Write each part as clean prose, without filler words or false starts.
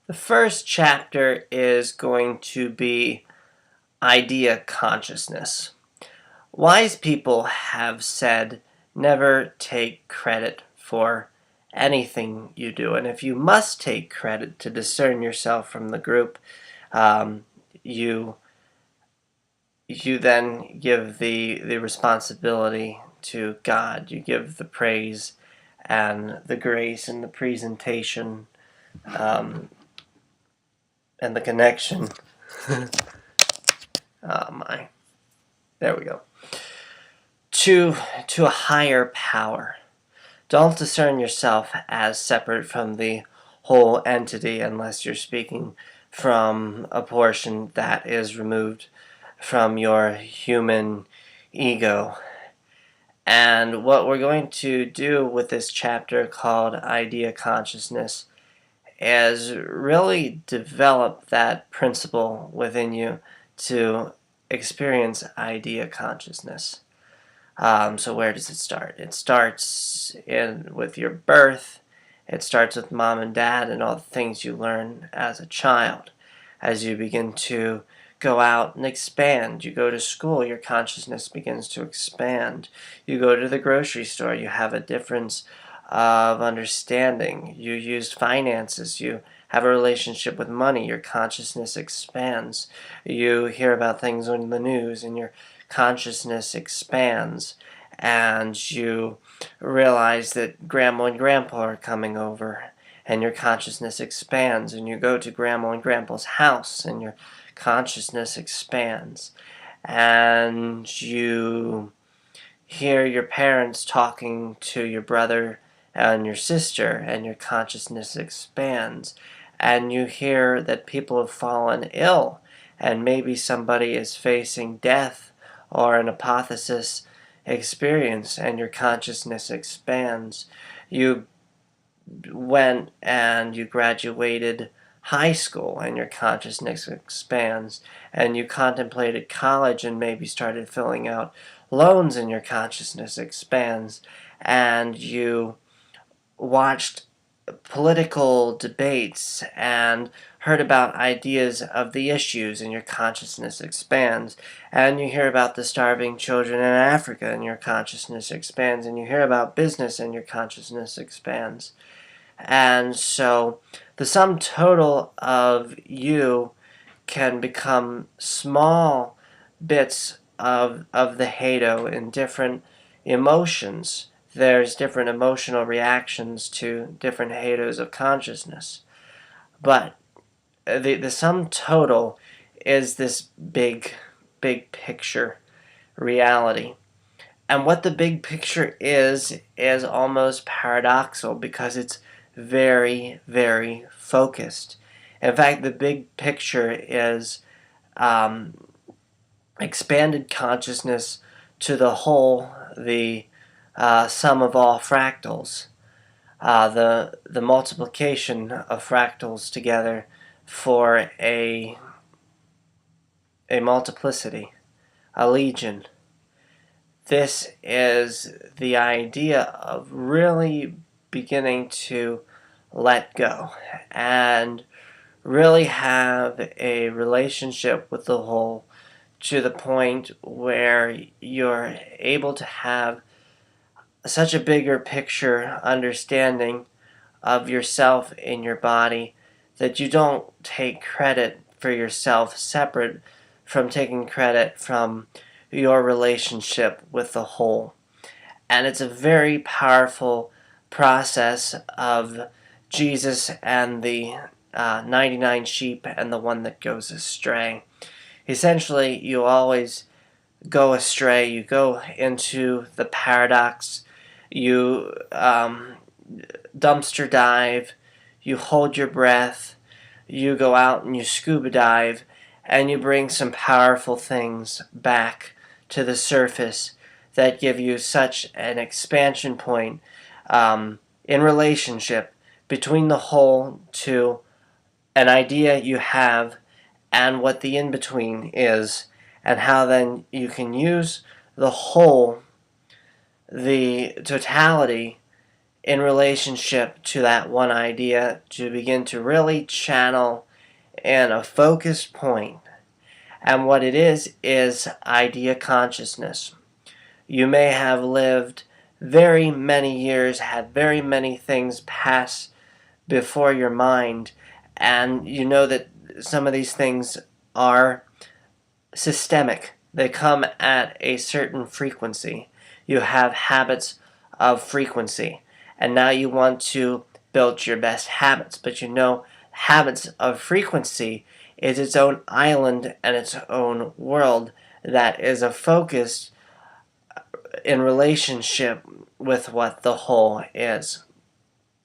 The first chapter is going to be idea consciousness. Wise people have said never take credit for anything you do. And if you must take credit to discern yourself from the group, um, you then give the responsibility to God. You give the praise and the grace and the presentation um, and the connection. Oh my. There we go. To a higher power. Don't discern yourself as separate from the whole entity unless you're speaking from a portion that is removed from your human ego. And what we're going to do with this chapter called Idea Consciousness is really develop that principle within you to experience idea consciousness. So where does it start? It starts with your birth. It starts with mom and dad and all the things you learn as a child. As you begin to go out and expand, you go to school, your consciousness begins to expand. You go to the grocery store, you have a difference of understanding. You use finances, you have a relationship with money, your consciousness expands. You hear about things on the news and your consciousness expands, and you realize that grandma and grandpa are coming over, and your consciousness expands, and you go to grandma and grandpa's house and your consciousness expands, and you hear your parents talking to your brother and your sister, and your consciousness expands, and you hear that people have fallen ill, and maybe somebody is facing death or an apotheosis experience, and your consciousness expands. You went and you graduated high school, and your consciousness expands, and you contemplated college and maybe started filling out loans, and your consciousness expands, and you watched political debates and heard about ideas of the issues, and your consciousness expands, and you hear about the starving children in Africa, and your consciousness expands, and you hear about business, and your consciousness expands. And so the sum total of you can become small bits of the Hado in different emotions. There's different emotional reactions to different hados of consciousness. But the sum total is this big picture reality. And what the big picture is almost paradoxical because it's very, very focused. In fact, the big picture is expanded consciousness to the whole, the sum of all fractals, the multiplication of fractals together for a multiplicity, a legion. This is the idea of really beginning to let go and really have a relationship with the whole to the point where you're able to have such a bigger picture understanding of yourself in your body that you don't take credit for yourself separate from taking credit from your relationship with the whole. And it's a very powerful process of Jesus and the 99 sheep and the one that goes astray. Essentially, you always go astray. You go into the paradox. You dumpster dive. You hold your breath. You go out and you scuba dive. And you bring some powerful things back to the surface that give you such an expansion point in relationship between the whole to an idea you have and what the in-between is, and how then you can use the whole, the totality, in relationship to that one idea, to begin to really channel in a focused point. And what it is idea consciousness. You may have lived very many years, had very many things pass before your mind, and you know that some of these things are systemic. They come at a certain frequency. You have habits of frequency, and now you want to build your best habits, but you know habits of frequency is its own island and its own world that is a focus in relationship with what the whole is.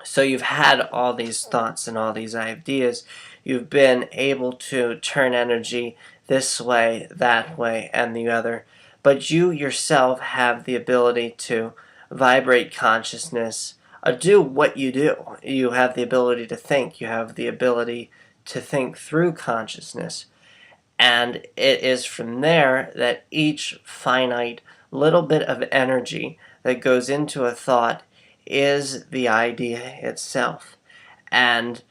So you've had all these thoughts and all these ideas. You've been able to turn energy this way, that way, and the other. But you yourself have the ability to vibrate consciousness, do what you do. You have the ability to think. You have the ability to think through consciousness. And it is from there that each finite little bit of energy that goes into a thought is the idea itself. And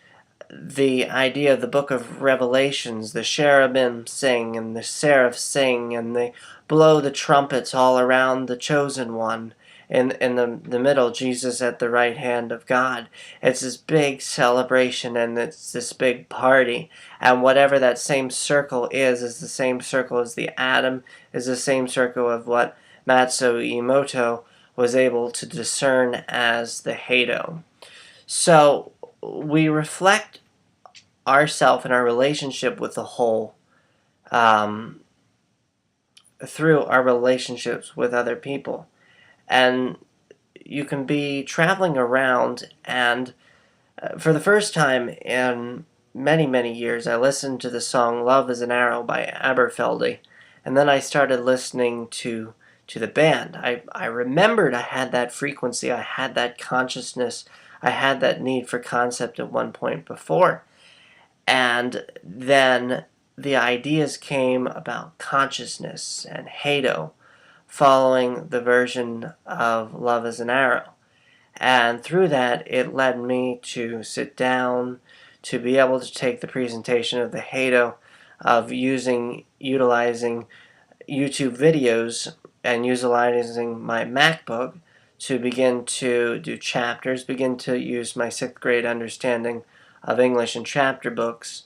the idea of the book of Revelations, the cherubim sing and the seraphs sing and they blow the trumpets all around the chosen one. In the middle, Jesus at the right hand of God. It's this big celebration and it's this big party. And whatever that same circle is the same circle as the atom, is the same circle of what Matsuo Emoto was able to discern as the Hado. So we reflect ourself and our relationship with the whole through our relationships with other people. And you can be traveling around, and for the first time in many, many years, I listened to the song Love is an Arrow by Aberfeldy, and then I started listening to the band. I remembered I had that frequency, I had that consciousness, I had that need for concept at one point before. And then the ideas came about consciousness and Hado, following the version of Love is an Arrow. And through that, it led me to sit down, to be able to take the presentation of the Hado, of utilizing YouTube videos and utilizing my MacBook to begin to do chapters, begin to use my 6th grade understanding of English and chapter books,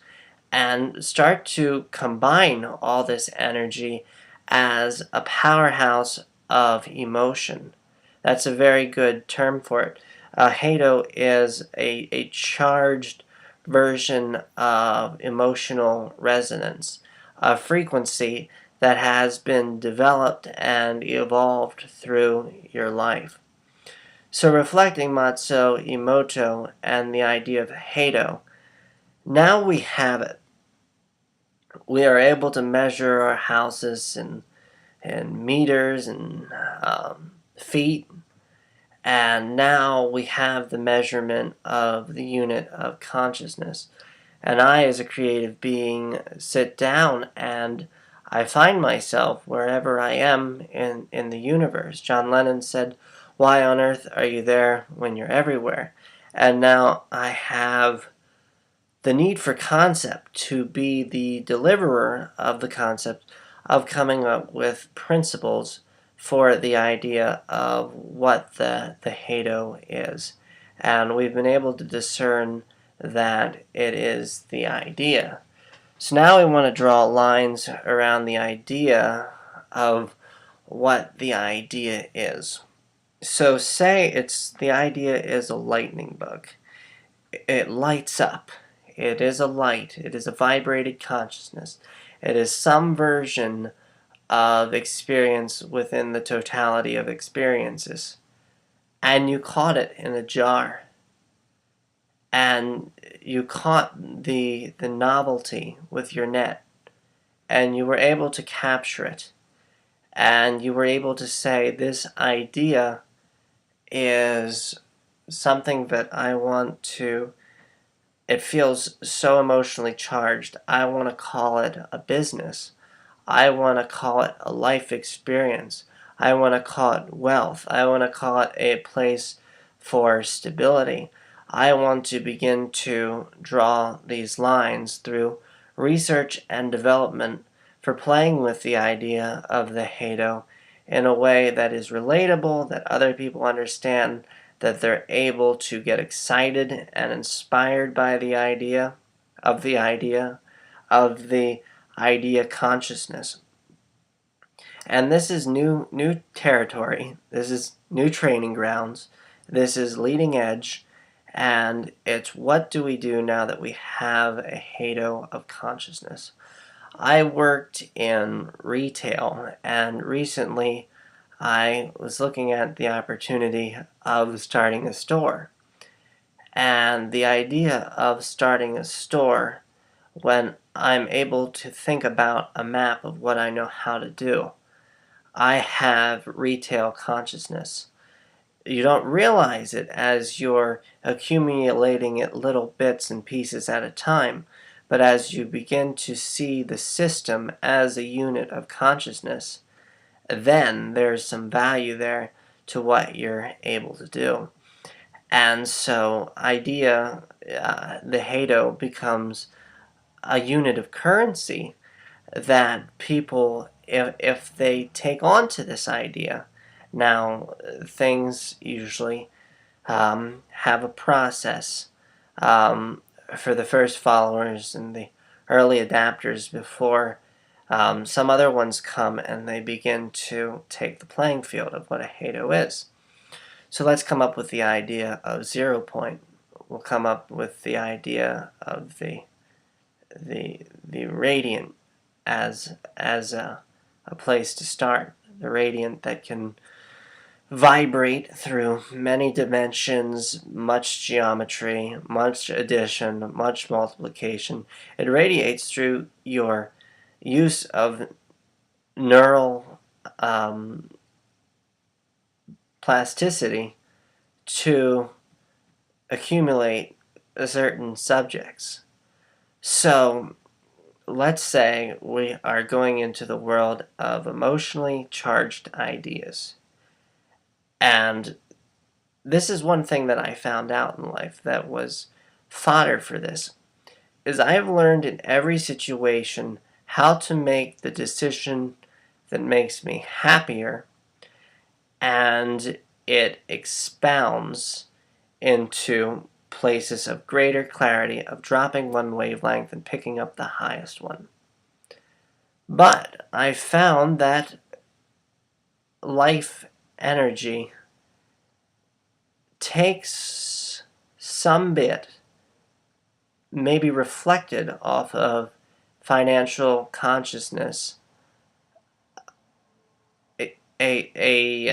and start to combine all this energy as a powerhouse of emotion. That's a very good term for it. Hado is a charged version of emotional resonance, a frequency that has been developed and evolved through your life. So reflecting Matsuo Emoto and the idea of Hado, now we have it. We are able to measure our houses in meters and feet, and now we have the measurement of the unit of consciousness. And I, as a creative being, sit down and I find myself wherever I am in the universe. John Lennon said, "Why on earth are you there when you're everywhere?" And now I have the need for concept to be the deliverer of the concept of coming up with principles for the idea of what the Hado is. And we've been able to discern that it is the idea. So now we want to draw lines around the idea of what the idea is. So say the idea is a lightning bug. It lights up. It is a light. It is a vibrated consciousness. It is some version of experience within the totality of experiences. And you caught it in a jar. And you caught the novelty with your net. And you were able to capture it. And you were able to say, this idea is something that I want to, it feels so emotionally charged. I want to call it a business. I want to call it a life experience. I want to call it wealth. I want to call it a place for stability. I want to begin to draw these lines through research and development for playing with the idea of the Hado in a way that is relatable, that other people understand, that they're able to get excited and inspired by the idea of the idea of the idea consciousness. And this is new territory. This is new training grounds. This is leading edge. And it's what do we do now that we have a halo of consciousness? I worked in retail, and recently I was looking at the opportunity of starting a store. And the idea of starting a store, when I'm able to think about a map of what I know how to do, I have retail consciousness. You don't realize it as you're accumulating it little bits and pieces at a time, but as you begin to see the system as a unit of consciousness, then there's some value there to what you're able to do. And so the Hado becomes a unit of currency that people, if they take on to this idea, now things usually have a process for the first followers and the early adapters before some other ones come and they begin to take the playing field of what a Hado is. So let's come up with the idea of 0 point. We'll come up with the idea of the radiant as a place to start. The radiant that can vibrate through many dimensions, much geometry, much addition, much multiplication. It radiates through your use of neural plasticity to accumulate certain subjects. So let's say we are going into the world of emotionally charged ideas. And this is one thing that I found out in life that was fodder for this, is I have learned in every situation how to make the decision that makes me happier, and it expounds into places of greater clarity, of dropping one wavelength and picking up the highest one. But I found that life energy takes some bit, maybe reflected off of financial consciousness, a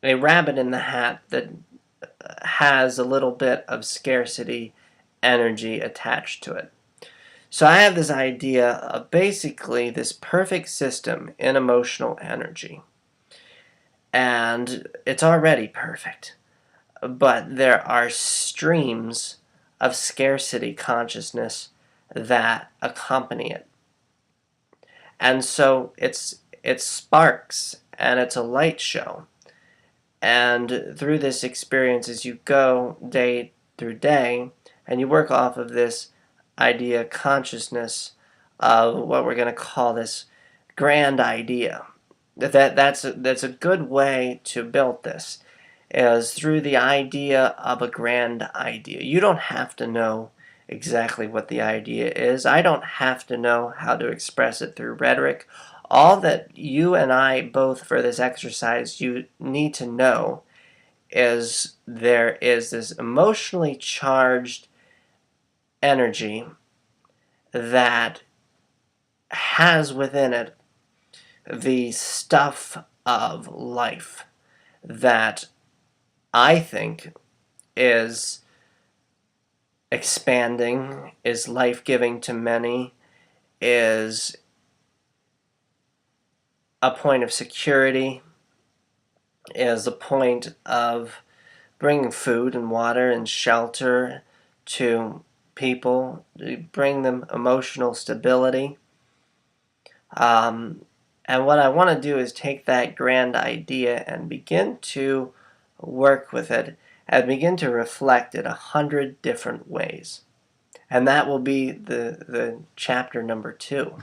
rabbit in the hat that has a little bit of scarcity energy attached to it. So I have this idea of basically this perfect system in emotional energy. And it's already perfect. But there are streams of scarcity consciousness that accompany it. And so it's sparks, and it's a light show. And through this experience, as you go day through day, and you work off of this idea consciousness of what we're going to call this grand idea. That's a good way to build this, is through the idea of a grand idea. You don't have to know exactly what the idea is. I don't have to know how to express it through rhetoric. All that you and I both for this exercise you need to know is there is this emotionally charged energy that has within it the stuff of life that I think is expanding, is life-giving to many, is a point of security, is a point of bringing food and water and shelter to people, to bring them emotional stability. And what I want to do is take that grand idea and begin to work with it and begin to reflect in 100 different ways. And that will be the chapter number 2.